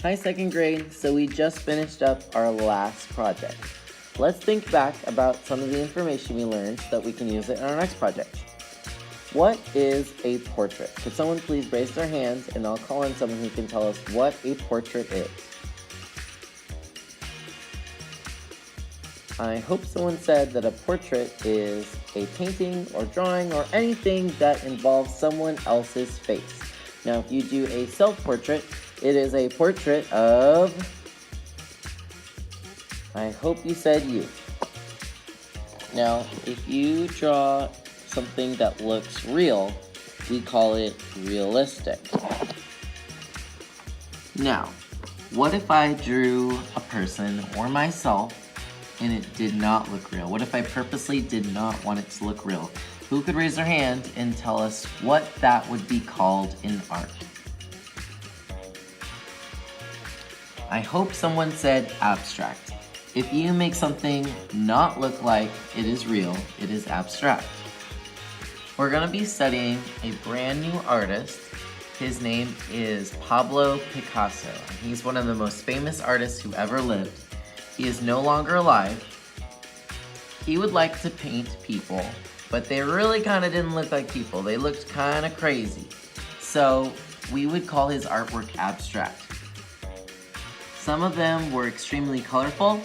Hi, second grade. So we just finished up our last project. Let's think back about some of the information we learned so that we can use it in our next project. What is a portrait? Could someone please raise their hand and I'll call on someone who can tell us what a portrait is. I hope someone said that a portrait is a painting or drawing or anything that involves someone else's face. Now, if you do a self-portrait, it is a portrait of, I hope you said you. Now, if you draw something that looks real, we call it realistic. Now, what if I drew a person or myself and it did not look real? What if I purposely did not want it to look real? Who could raise their hand and tell us what that would be called in art? I hope someone said abstract. If you make something not look like it is real, it is abstract. We're gonna be studying a brand new artist. His name is Pablo Picasso. He's one of the most famous artists who ever lived. He is no longer alive. He would like to paint people, but they really kind of didn't look like people. They looked kind of crazy. So we would call his artwork abstract. Some of them were extremely colorful,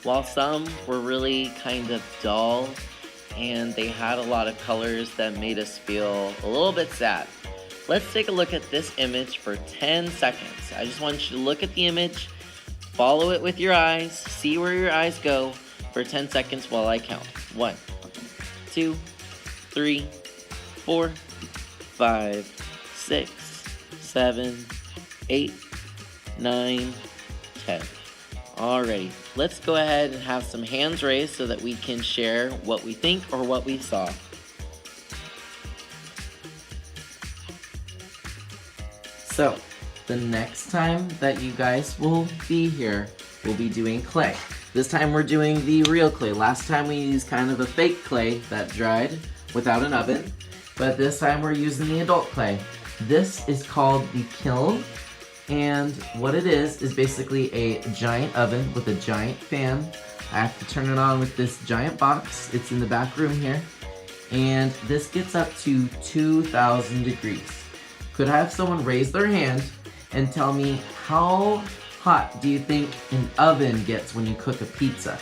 while some were really kind of dull, and they had a lot of colors that made us feel a little bit sad. Let's take a look at this image for 10 seconds. I just want you to look at the image, follow it with your eyes, see where your eyes go for 10 seconds while I count. 1, 2, 3, 4, 5, 6, 7, 8, 9, 10. Alrighty, let's go ahead and have some hands raised so that we can share what we think or what we saw. So, the next time that you guys will be here, we'll be doing clay. This time we're doing the real clay. Last time we used kind of a fake clay that dried without an oven, but this time we're using the adult clay. This is called the Kiln, and what it is basically a giant oven with a giant fan. I have to turn it on with this giant box. It's in the back room here, and this gets up to 2,000 degrees. Could I have someone raise their hand and tell me how hot do you think an oven gets when you cook a pizza?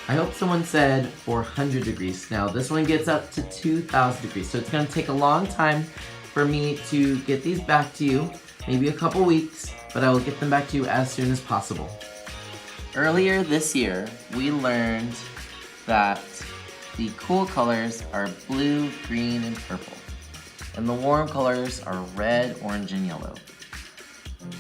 I hope someone said 400 degrees. Now this one gets up to 2,000 degrees, so it's gonna take a long time for me to get these back to you, maybe a couple weeks, but I will get them back to you as soon as possible. Earlier this year, we learned that the cool colors are blue, green, and purple, and the warm colors are red, orange, and yellow.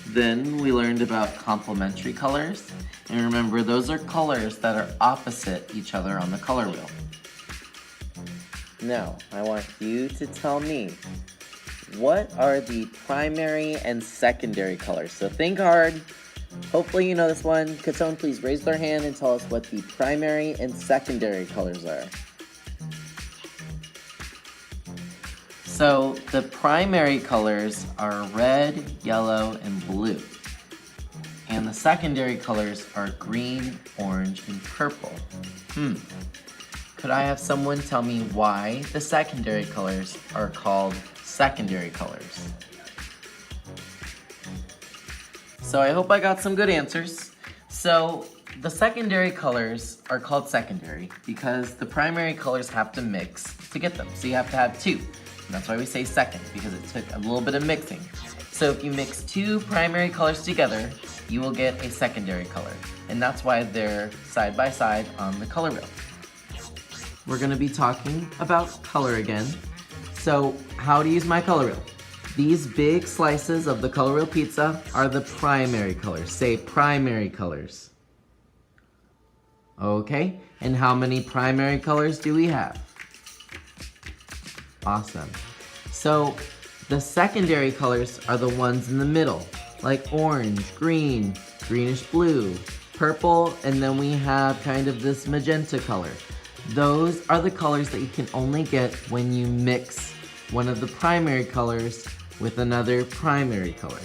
Then we learned about complementary colors, and remember those are colors that are opposite each other on the color wheel. Now, I want you to tell me, what are the primary and secondary colors? So think hard. Hopefully you know this one. Could someone please raise their hand and tell us what the primary and secondary colors are? So the primary colors are red, yellow, and blue. And the secondary colors are green, orange, and purple. Could I have someone tell me why the secondary colors are called secondary colors? So I hope I got some good answers. So the secondary colors are called secondary because the primary colors have to mix to get them. So you have to have two. And that's why we say second, because it took a little bit of mixing. So if you mix two primary colors together, you will get a secondary color. And that's why they're side by side on the color wheel. We're gonna be talking about color again. So how to use my color wheel. These big slices of the color wheel pizza are the primary colors. Say primary colors. Okay, and how many primary colors do we have? Awesome. So the secondary colors are the ones in the middle, like orange, green, greenish blue, purple, and then we have kind of this magenta color. Those are the colors that you can only get when you mix one of the primary colors with another primary color.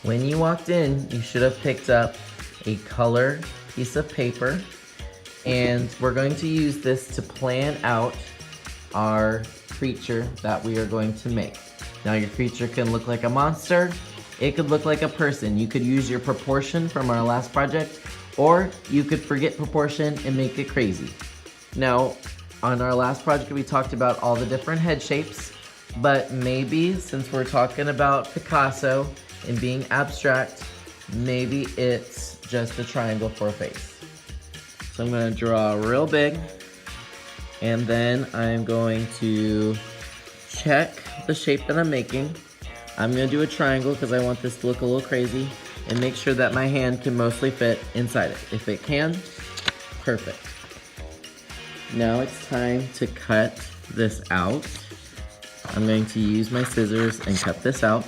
When you walked in, you should have picked up a color piece of paper, and we're going to use this to plan out our creature that we are going to make. Now your creature can look like a monster, it could look like a person. You could use your proportion from our last project, or you could forget proportion and make it crazy. Now, on our last project we talked about all the different head shapes, but maybe since we're talking about Picasso and being abstract, maybe it's just a triangle for a face. So I'm going to draw real big, and then I'm going to check the shape that I'm making. I'm going to do a triangle because I want this to look a little crazy, and make sure that my hand can mostly fit inside it. If it can, perfect. Now it's time to cut this out. I'm going to use my scissors and cut this out.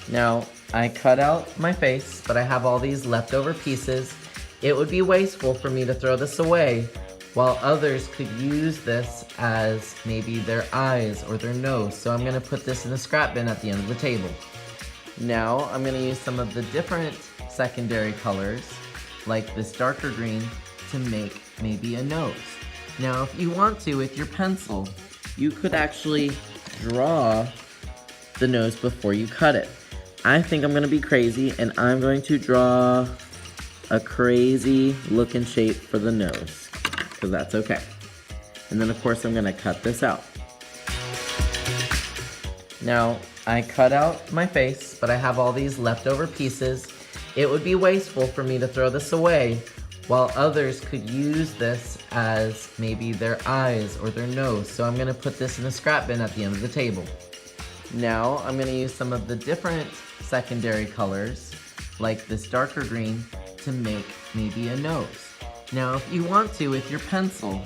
Now, I cut out my face, but I have all these leftover pieces. It would be wasteful for me to throw this away, while others could use this as maybe their eyes or their nose. So I'm gonna put this in the scrap bin at the end of the table. Now, I'm gonna use some of the different secondary colors, like this darker green, to make maybe a nose. Now, if you want to, with your pencil, you could actually draw the nose before you cut it. I think I'm gonna be crazy, and I'm going to draw a crazy looking shape for the nose, because that's okay. And then of course I'm gonna cut this out. Now, I cut out my face, but I have all these leftover pieces. It would be wasteful for me to throw this away, while others could use this as maybe their eyes or their nose. So I'm gonna put this in the scrap bin at the end of the table. Now, I'm gonna use some of the different secondary colors, like this darker green, to make maybe a nose. Now, if you want to, with your pencil,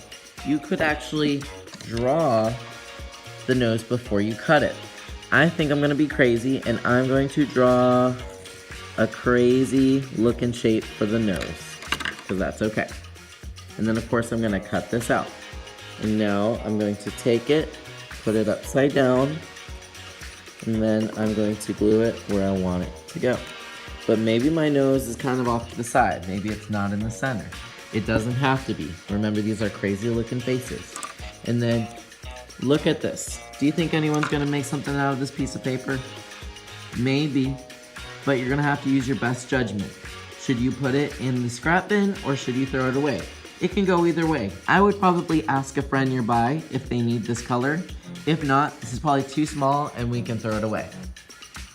you could actually draw the nose before you cut it. I think I'm gonna be crazy, and I'm going to draw a crazy looking shape for the nose, because that's okay. And then of course I'm gonna cut this out. And now I'm going to take it, put it upside down, and then I'm going to glue it where I want it to go. But maybe my nose is kind of off to the side. Maybe it's not in the center. It doesn't have to be. Remember, these are crazy looking faces. And then, look at this. Do you think anyone's gonna make something out of this piece of paper? Maybe, but you're gonna have to use your best judgment. Should you put it in the scrap bin, or should you throw it away? It can go either way. I would probably ask a friend nearby if they need this color. If not, this is probably too small and we can throw it away.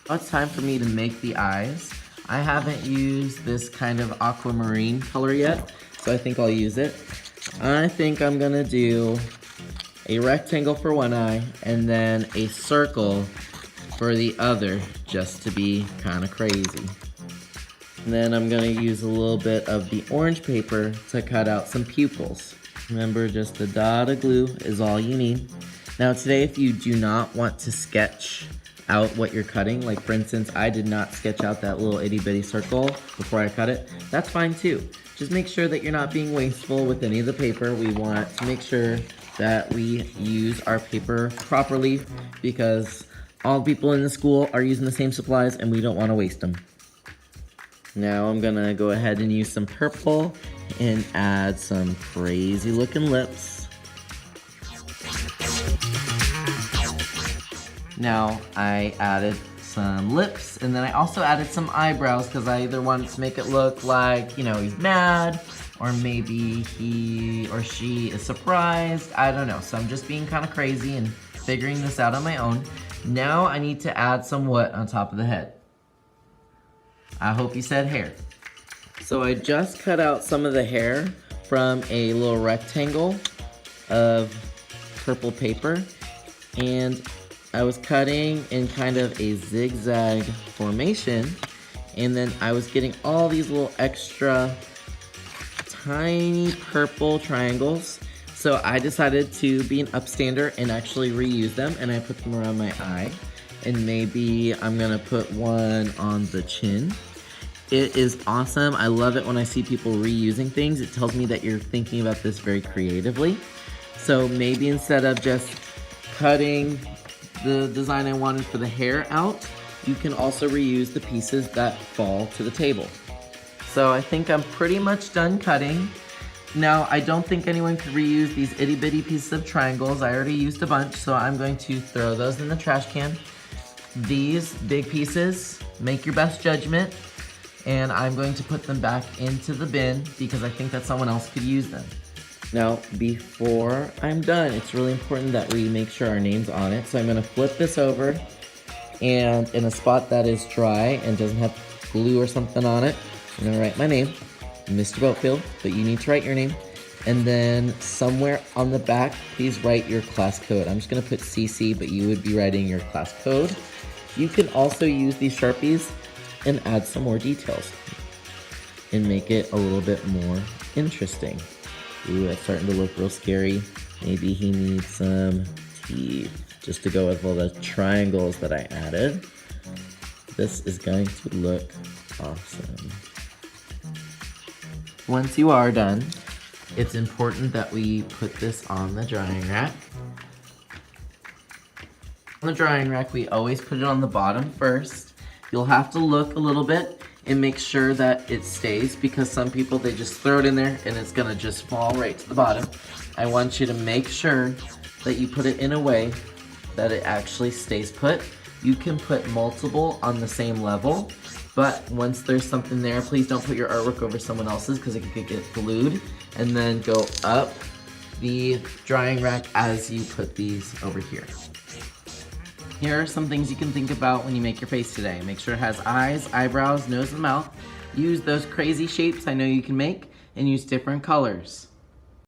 Now it's time for me to make the eyes. I haven't used this kind of aquamarine color yet, so I think I'll use it. I think I'm gonna do a rectangle for one eye and then a circle for the other, just to be kind of crazy. And then I'm gonna use a little bit of the orange paper to cut out some pupils. Remember, just a dot of glue is all you need. Now today, if you do not want to sketch out what you're cutting, like for instance, I did not sketch out that little itty bitty circle before I cut it, that's fine too. Just make sure that you're not being wasteful with any of the paper. We want to make sure that we use our paper properly, because all people in the school are using the same supplies and we don't want to waste them. Now I'm gonna go ahead and use some purple and add some crazy looking lips. Now I added some lips, and then I also added some eyebrows because I either wanted to make it look like, you know, he's mad, or maybe he or she is surprised. I don't know. So I'm just being kind of crazy and figuring this out on my own. Now I need to add some what on top of the head? I hope you said hair. So I just cut out some of the hair from a little rectangle of purple paper, and I was cutting in kind of a zigzag formation, and then I was getting all these little extra tiny purple triangles. So I decided to be an upstander and actually reuse them, and I put them around my eye, and maybe I'm gonna put one on the chin. It is awesome. I love it when I see people reusing things. It tells me that you're thinking about this very creatively. So maybe instead of just cutting the design I wanted for the hair out, you can also reuse the pieces that fall to the table. So I think I'm pretty much done cutting. Now, I don't think anyone could reuse these itty bitty pieces of triangles. I already used a bunch, so I'm going to throw those in the trash can. These big pieces, make your best judgment, and I'm going to put them back into the bin because I think that someone else could use them. Now, before I'm done, it's really important that we make sure our name's on it. So I'm gonna flip this over, and in a spot that is dry and doesn't have glue or something on it, I'm gonna write my name, Mr. Boatfield, but you need to write your name. And then somewhere on the back, please write your class code. I'm just gonna put CC, but you would be writing your class code. You can also use these Sharpies and add some more details and make it a little bit more interesting. Ooh, that's starting to look real scary. Maybe he needs some teeth just to go with all the triangles that I added. This is going to look awesome. Once you are done, it's important that we put this on the drying rack. On the drying rack, we always put it on the bottom first. You'll have to look a little bit and make sure that it stays, because some people, they just throw it in there and it's gonna just fall right to the bottom. I want you to make sure that you put it in a way that it actually stays put. You can put multiple on the same level, but once there's something there, please don't put your artwork over someone else's because it could get glued. And then go up the drying rack as you put these over here. Here are some things you can think about when you make your face today. Make sure it has eyes, eyebrows, nose, and mouth. Use those crazy shapes I know you can make, and use different colors.